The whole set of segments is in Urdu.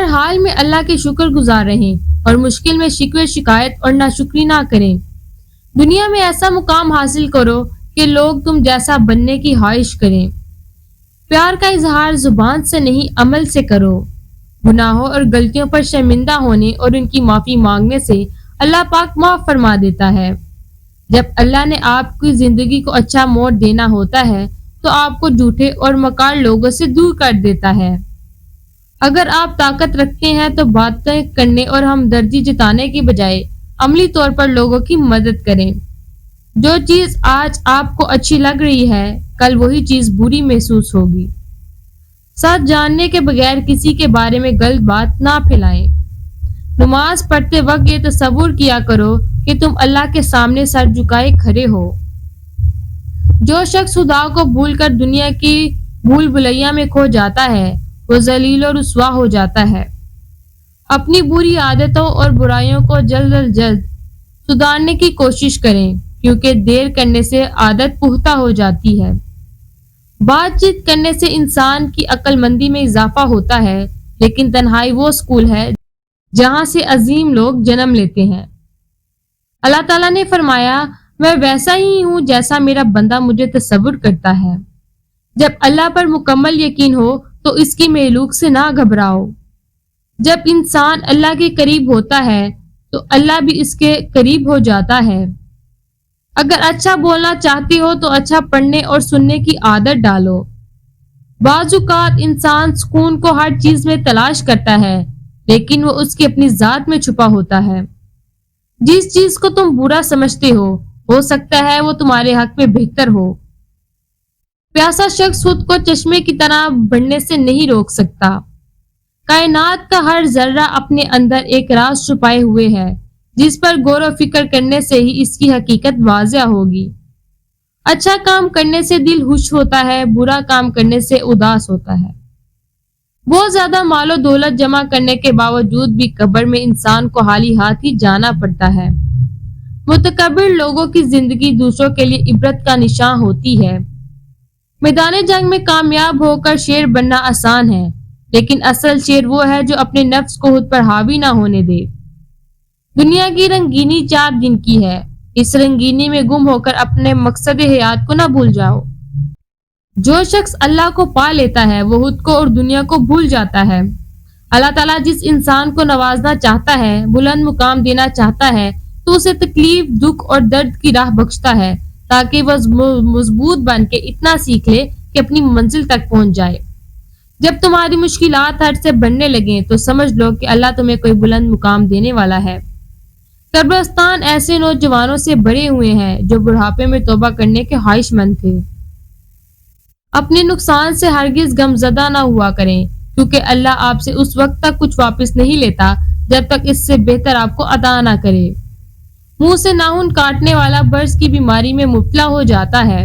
حال میں اللہ کے شکر گزار رہیں اور مشکل میں شکوے شکایت اور ناشکری نہ کریں۔ دنیا میں ایسا مقام حاصل کرو کہ لوگ تم جیسا بننے کی خواہش کریں۔ پیار کا اظہار زبان سے نہیں عمل سے کرو۔ گناہوں اور غلطیوں پر شرمندہ ہونے اور ان کی معافی مانگنے سے اللہ پاک معاف فرما دیتا ہے۔ جب اللہ نے آپ کی زندگی کو اچھا موڑ دینا ہوتا ہے تو آپ کو جھوٹے اور مکار لوگوں سے دور کر دیتا ہے۔ اگر آپ طاقت رکھتے ہیں تو باتیں کرنے اور ہمدردی جتانے کے بجائے عملی طور پر لوگوں کی مدد کریں۔ جو چیز آج آپ کو اچھی لگ رہی ہے کل وہی چیز بری محسوس ہوگی۔ سچ جاننے کے بغیر کسی کے بارے میں غلط بات نہ پھیلائیں۔ نماز پڑھتے وقت یہ تصور کیا کرو کہ تم اللہ کے سامنے سر جھکائے کھڑے ہو۔ جو شخص خدا کو بھول کر دنیا کی بھول بھلیاں میں کھو جاتا ہے وہ ذلیل و رسوا ہو جاتا ہے۔ اپنی بری عادتوں اور برائیوں کو جلد از جلد سدھارنے کی کوشش کریں کیونکہ دیر کرنے سے عادت پختہ ہو جاتی ہے۔ بات چیت کرنے سے انسان کی عقل مندی میں اضافہ ہوتا ہے، لیکن تنہائی وہ اسکول ہے جہاں سے عظیم لوگ جنم لیتے ہیں۔ اللہ تعالیٰ نے فرمایا، میں ویسا ہی ہوں جیسا میرا بندہ مجھے تصور کرتا ہے۔ جب اللہ پر مکمل یقین ہو تو اس کی مخلوق سے نہ گھبراؤ۔ جب انسان اللہ کے قریب ہوتا ہے تو اللہ بھی اس کے قریب ہو جاتا ہے۔ اگر اچھا بولنا چاہتے ہو تو اچھا پڑھنے اور سننے کی عادت ڈالو۔ بعض اوقات انسان سکون کو ہر چیز میں تلاش کرتا ہے لیکن وہ اس کی اپنی ذات میں چھپا ہوتا ہے۔ جس چیز کو تم برا سمجھتے ہو سکتا ہے وہ تمہارے حق میں بہتر ہو۔ پیاسا شخص خود کو چشمے کی طرح بڑھنے سے نہیں روک سکتا۔ کائنات کا ہر ذرہ اپنے اندر ایک راز چھپائے ہوئے ہے جس پر غور و فکر کرنے سے ہی اس کی حقیقت واضح ہوگی۔ اچھا کام کرنے سے دل خوش ہوتا ہے، برا کام کرنے سے اداس ہوتا ہے۔ بہت زیادہ مال و دولت جمع کرنے کے باوجود بھی قبر میں انسان کو خالی ہاتھ ہی جانا پڑتا ہے۔ متکبر لوگوں کی زندگی دوسروں کے لیے عبرت کا نشان ہوتی ہے۔ میدان جنگ میں کامیاب ہو کر شیر بننا آسان ہے، لیکن اصل شیر وہ ہے جو اپنے نفس کو خود پر حاوی نہ ہونے دے۔ دنیا کی رنگینی 4 دن کی ہے، اس رنگینی میں گم ہو کر اپنے مقصد حیات کو نہ بھول جاؤ۔ جو شخص اللہ کو پا لیتا ہے وہ خود کو اور دنیا کو بھول جاتا ہے۔ اللہ تعالیٰ جس انسان کو نوازنا چاہتا ہے، بلند مقام دینا چاہتا ہے تو اسے تکلیف، دکھ اور درد کی راہ بخشتا ہے تاکہ وہ مضبوط بن کے اتنا سیکھ لے کہ اپنی منزل تک پہنچ جائے۔ جب تمہاری مشکلات حد سے بڑھنے لگیں تو سمجھ لو کہ اللہ تمہیں کوئی بلند مقام دینے والا ہے۔ قبرستان ایسے نوجوانوں سے بھرے ہوئے ہیں جو بڑھاپے میں توبہ کرنے کے خواہش مند تھے۔ اپنے نقصان سے ہرگز غمزدہ نہ ہوا کریں کیونکہ اللہ آپ سے اس وقت تک کچھ واپس نہیں لیتا جب تک اس سے بہتر آپ کو عطا نہ کرے۔ منہ سے ناخن کاٹنے والا برس کی بیماری میں مبتلا ہو جاتا ہے۔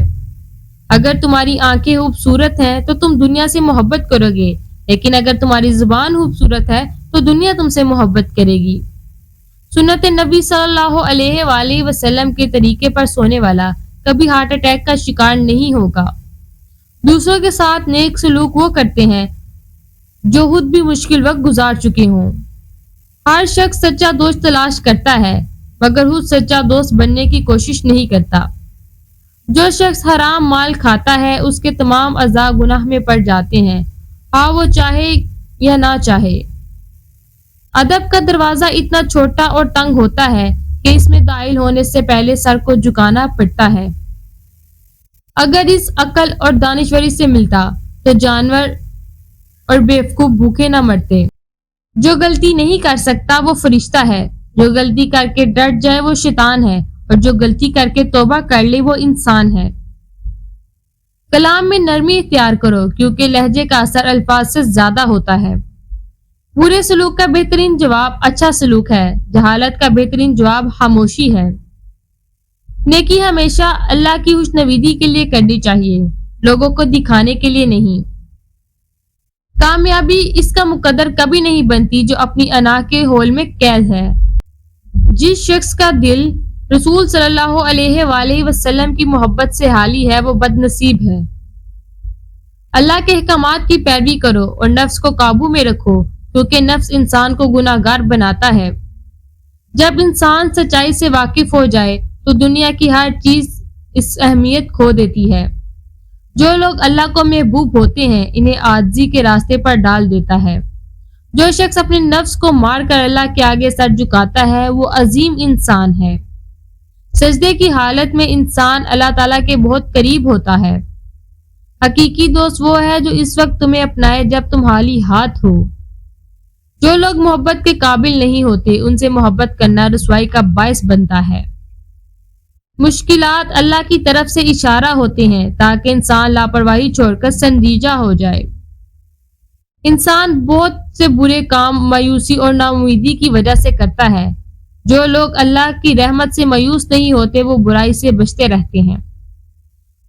اگر تمہاری آنکھیں خوبصورت ہیں تو تم دنیا سے محبت کرو گے، لیکن اگر تمہاری زبان خوبصورت ہے تو دنیا تم سے محبت کرے گی۔ سنت نبی صلی اللہ علیہ وآلہ وسلم کے طریقے پر سونے والا کبھی ہارٹ اٹیک کا شکار نہیں ہوگا۔ دوسروں کے ساتھ نیک سلوک وہ کرتے ہیں جو خود بھی مشکل وقت گزار چکے ہوں۔ ہر شخص سچا دوست تلاش کرتا ہے مگر خود سچا دوست بننے کی کوشش نہیں کرتا۔ جو شخص حرام مال کھاتا ہے اس کے تمام اعضاء گناہ میں پڑ جاتے ہیں، خواہ وہ چاہے یا نہ چاہے۔ ادب کا دروازہ اتنا چھوٹا اور تنگ ہوتا ہے کہ اس میں داخل ہونے سے پہلے سر کو جھکانا پڑتا ہے۔ اگر اس عقل اور دانشوری سے ملتا تو جانور اور بیوقوف بھوکے نہ مرتے۔ جو غلطی نہیں کر سکتا وہ فرشتہ ہے، جو غلطی کر کے ڈٹ جائے وہ شیطان ہے، اور جو غلطی کر کے توبہ کر لے وہ انسان ہے۔ کلام میں نرمی اختیار کرو کیونکہ لہجے کا اثر الفاظ سے زیادہ ہوتا ہے۔ برے سلوک کا بہترین جواب اچھا سلوک ہے، جہالت کا بہترین جواب خاموشی ہے۔ نیکی ہمیشہ اللہ کی خوشنودی کے لیے کرنی چاہیے، لوگوں کو دکھانے کے لیے نہیں۔ کامیابی اس کا مقدر کبھی نہیں بنتی جو اپنی انا کے ہول میں قید ہے۔ جس شخص کا دل رسول صلی اللہ علیہ وآلہ وسلم کی محبت سے خالی ہے وہ بد نصیب ہے۔ اللہ کے احکامات کی پیروی کرو اور نفس کو قابو میں رکھو کیونکہ نفس انسان کو گناہگار بناتا ہے۔ جب انسان سچائی سے واقف ہو جائے تو دنیا کی ہر چیز اس اہمیت کھو دیتی ہے۔ جو لوگ اللہ کو محبوب ہوتے ہیں انہیں عاجزی کے راستے پر ڈال دیتا ہے۔ جو شخص اپنے نفس کو مار کر اللہ کے آگے سر جھکاتا ہے وہ عظیم انسان ہے۔ سجدے کی حالت میں انسان اللہ تعالیٰ کے بہت قریب ہوتا ہے۔ حقیقی دوست وہ ہے جو اس وقت تمہیں اپنائے جب تم خالی ہاتھ ہو۔ جو لوگ محبت کے قابل نہیں ہوتے ان سے محبت کرنا رسوائی کا باعث بنتا ہے۔ مشکلات اللہ کی طرف سے اشارہ ہوتے ہیں تاکہ انسان لاپرواہی چھوڑ کر سنجیدہ ہو جائے۔ انسان بہت سے برے کام مایوسی اور ناامیدی کی وجہ سے کرتا ہے۔ جو لوگ اللہ کی رحمت سے مایوس نہیں ہوتے وہ برائی سے بچتے رہتے ہیں۔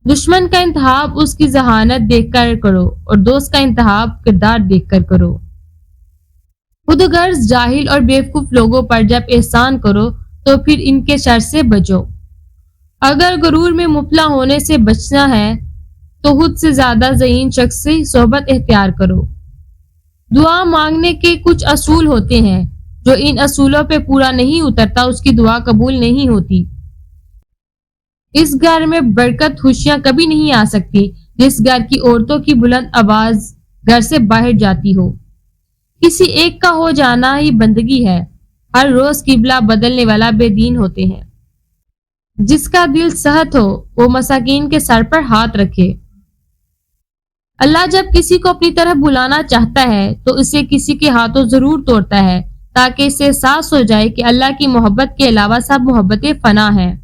دشمن کا انتخاب اس کی ذہانت دیکھ کر کرو اور دوست کا انتخاب کردار دیکھ کر کرو۔ خود غرض جاہل اور بیوقوف لوگوں پر جب احسان کرو تو پھر ان کے شر سے بچو۔ اگر غرور میں مبتلا ہونے سے بچنا ہے تو خود سے زیادہ ذہین شخص سے صحبت اختیار کرو۔ دعا مانگنے کے کچھ اصول ہوتے ہیں، جو ان اصولوں پہ پورا نہیں اترتا اس کی دعا قبول نہیں ہوتی۔ اس گھر میں برکت خوشیاں کبھی نہیں آ سکتی جس گھر کی عورتوں کی بلند آواز گھر سے باہر جاتی ہو۔ کسی ایک کا ہو جانا ہی بندگی ہے۔ ہر روز قبلہ بدلنے والا بے دین ہوتے ہیں۔ جس کا دل سخت ہو وہ مساکین کے سر پر ہاتھ رکھے۔ اللہ جب کسی کو اپنی طرف بلانا چاہتا ہے تو اسے کسی کے ہاتھوں ضرور توڑتا ہے تاکہ اسے احساس ہو جائے کہ اللہ کی محبت کے علاوہ سب محبتیں فنا ہیں۔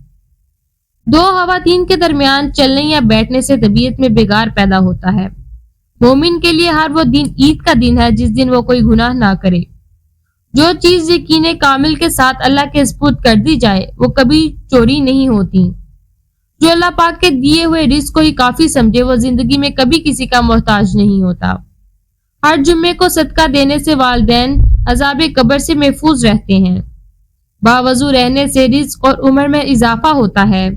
دو خواتین کے درمیان چلنے یا بیٹھنے سے طبیعت میں بگاڑ پیدا ہوتا ہے۔ مومن کے لیے ہر وہ دن عید کا دن ہے جس دن وہ کوئی گناہ نہ کرے۔ جو چیز یقین کامل کے ساتھ اللہ کے سپرد کر دی جائے وہ کبھی چوری نہیں ہوتی۔ جو اللہ پاک کے دیے ہوئے رزق کو ہی کافی سمجھے وہ زندگی میں کبھی کسی کا محتاج نہیں ہوتا۔ ہر جمعے کو صدقہ دینے سے والدین عذاب قبر سے محفوظ رہتے ہیں۔ باوضو رہنے سے رزق اور عمر میں اضافہ ہوتا ہے۔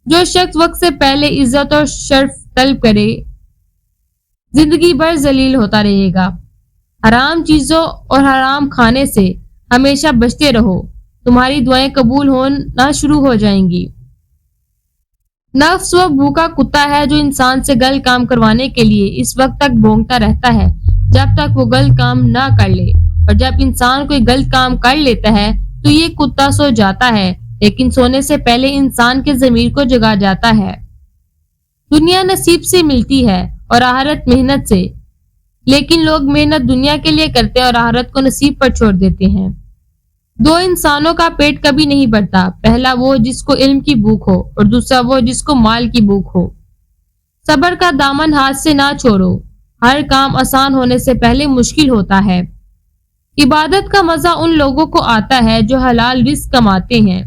جو شخص وقت سے پہلے عزت اور شرف طلب کرے زندگی بھر ذلیل ہوتا رہے گا۔ حرام چیزوں اور حرام کھانے سے ہمیشہ بچتے رہو، تمہاری دعائیں قبول ہونا شروع ہو جائیں گی۔ نفس وہ بھوکا کتا ہے جو انسان سے غلط کام کروانے کے لیے اس وقت تک بھونکتا رہتا ہے جب تک وہ غلط کام نہ کر لے، اور جب انسان کوئی غلط کام کر لیتا ہے تو یہ کتا سو جاتا ہے، لیکن سونے سے پہلے انسان کے ضمیر کو جگا جاتا ہے۔ دنیا نصیب سے ملتی ہے اور آخرت محنت سے، لیکن لوگ محنت دنیا کے لیے کرتے ہیں اور آخرت کو نصیب پر چھوڑ دیتے ہیں۔ دو انسانوں کا پیٹ کبھی نہیں بھرتا، پہلا وہ جس کو علم کی بھوک ہو اور دوسرا وہ جس کو مال کی بھوک ہو۔ صبر کا دامن ہاتھ سے نہ چھوڑو، ہر کام آسان ہونے سے پہلے مشکل ہوتا ہے۔ عبادت کا مزہ ان لوگوں کو آتا ہے جو حلال رزق کماتے ہیں۔